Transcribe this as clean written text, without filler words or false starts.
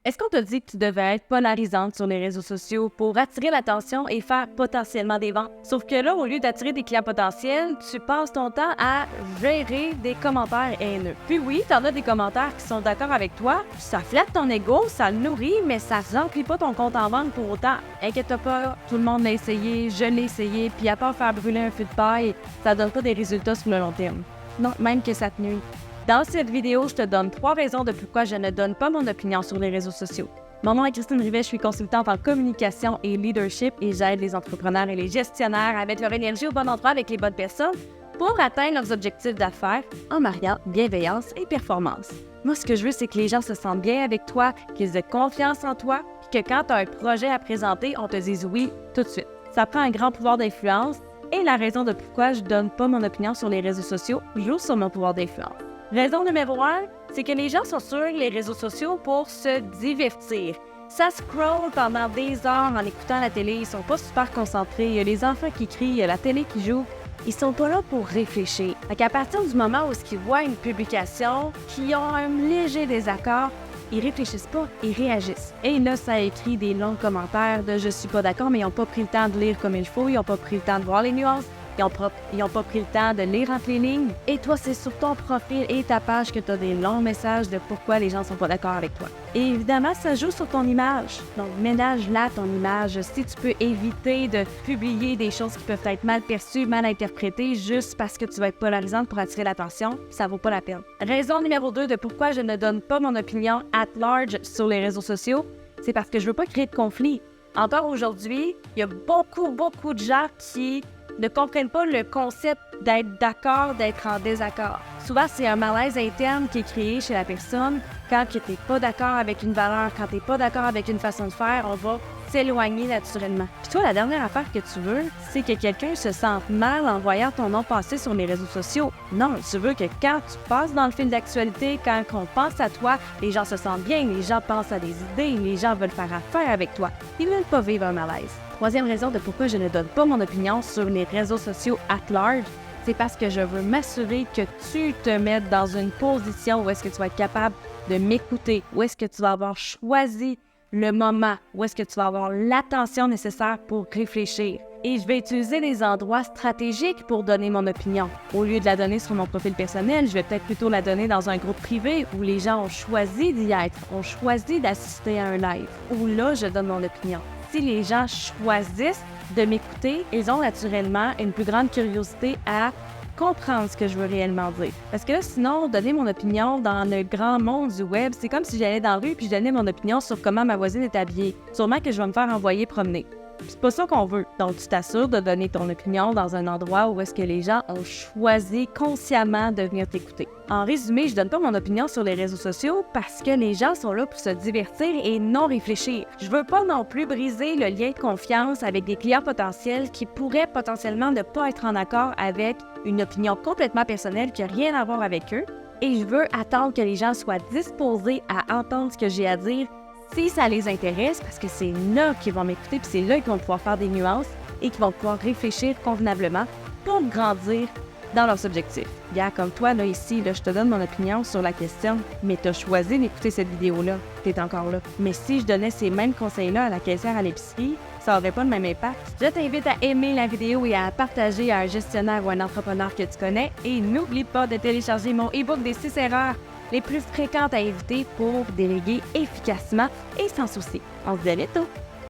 Est-ce qu'on t'a dit que tu devais être polarisante sur les réseaux sociaux pour attirer l'attention et faire potentiellement des ventes? Sauf que là, au lieu d'attirer des clients potentiels, tu passes ton temps à gérer des commentaires haineux. Puis oui, t'en as des commentaires qui sont d'accord avec toi, ça flatte ton ego, ça le nourrit, mais ça remplit pas ton compte en vente pour autant. Inquiète-toi pas, tout le monde l'a essayé, je l'ai essayé, puis à part faire brûler un feu de paille, ça donne pas des résultats sur le long terme. Non, même que ça te nuit. Dans cette vidéo, je te donne 3 raisons de pourquoi je ne donne pas mon opinion sur les réseaux sociaux. Mon nom est Christine Rivet, je suis consultante en communication et leadership et j'aide les entrepreneurs et les gestionnaires à mettre leur énergie au bon endroit avec les bonnes personnes pour atteindre leurs objectifs d'affaires en mariant bienveillance et performance. Moi, ce que je veux, c'est que les gens se sentent bien avec toi, qu'ils aient confiance en toi, puis que quand tu as un projet à présenter, on te dise oui tout de suite. Ça prend un grand pouvoir d'influence et la raison de pourquoi je donne pas mon opinion sur les réseaux sociaux joue sur mon pouvoir d'influence. Raison numéro 1, c'est que les gens sont sur les réseaux sociaux pour se divertir. Ça scroll pendant des heures en écoutant la télé, ils sont pas super concentrés, il y a les enfants qui crient, il y a la télé qui joue. Ils sont pas là pour réfléchir. Donc à partir du moment où ils voient une publication qui a un léger désaccord, ils réfléchissent pas, ils réagissent. Et là, ça écrit des longs commentaires de « je suis pas d'accord », mais ils n'ont pas pris le temps de lire comme il faut, ils n'ont pas pris le temps de voir les nuances. Ils n'ont pas pris le temps de lire entre les lignes. Et toi, c'est sur ton profil et ta page que tu as des longs messages de pourquoi les gens ne sont pas d'accord avec toi. Et évidemment, ça joue sur ton image. Donc, ménage-la ton image. Si tu peux éviter de publier des choses qui peuvent être mal perçues, mal interprétées, juste parce que tu vas être polarisante pour attirer l'attention, ça vaut pas la peine. Raison numéro 2 de pourquoi je ne donne pas mon opinion at large sur les réseaux sociaux, c'est parce que je veux pas créer de conflit. Encore aujourd'hui, il y a beaucoup de gens qui ne comprennent pas le concept d'être d'accord, d'être en désaccord. Souvent, c'est un malaise interne qui est créé chez la personne quand tu n'es pas d'accord avec une valeur, quand tu n'es pas d'accord avec une façon de faire, on va s'éloigner naturellement. Puis toi, la dernière affaire que tu veux, c'est que quelqu'un se sente mal en voyant ton nom passer sur les réseaux sociaux. Non, tu veux que quand tu passes dans le fil d'actualité, quand on pense à toi, les gens se sentent bien, les gens pensent à des idées, les gens veulent faire affaire avec toi. Ils ne veulent pas vivre un malaise. Troisième raison de pourquoi je ne donne pas mon opinion sur les réseaux sociaux at large, c'est parce que je veux m'assurer que tu te mettes dans une position où est-ce que tu vas être capable de m'écouter, où est-ce que tu vas avoir choisi le moment, où est-ce que tu vas avoir l'attention nécessaire pour réfléchir. Et je vais utiliser des endroits stratégiques pour donner mon opinion. Au lieu de la donner sur mon profil personnel, je vais peut-être plutôt la donner dans un groupe privé où les gens ont choisi d'y être, ont choisi d'assister à un live, où là, je donne mon opinion. Si les gens choisissent de m'écouter, ils ont naturellement une plus grande curiosité à comprendre ce que je veux réellement dire. Parce que là, sinon, donner mon opinion dans le grand monde du web, c'est comme si j'allais dans la rue puis je donnais mon opinion sur comment ma voisine est habillée. Sûrement que je vais me faire envoyer promener. C'est pas ça qu'on veut. Donc, tu t'assures de donner ton opinion dans un endroit où est-ce que les gens ont choisi consciemment de venir t'écouter. En résumé, je donne pas mon opinion sur les réseaux sociaux parce que les gens sont là pour se divertir et non réfléchir. Je veux pas non plus briser le lien de confiance avec des clients potentiels qui pourraient potentiellement ne pas être en accord avec une opinion complètement personnelle qui n'a rien à voir avec eux. Et je veux attendre que les gens soient disposés à entendre ce que j'ai à dire si ça les intéresse, parce que c'est là qu'ils vont m'écouter, puis c'est là qu'ils vont pouvoir faire des nuances et qu'ils vont pouvoir réfléchir convenablement pour grandir dans leurs objectifs. Gars, comme toi, là, ici, là, je te donne mon opinion sur la question, mais tu as choisi d'écouter cette vidéo-là, tu es encore là. Mais si je donnais ces mêmes conseils-là à la caissière à l'épicerie, ça n'aurait pas le même impact. Je t'invite à aimer la vidéo et à partager à un gestionnaire ou un entrepreneur que tu connais. Et n'oublie pas de télécharger mon e-book des 6 erreurs les plus fréquentes à éviter pour déléguer efficacement et sans souci. On se dit à bientôt!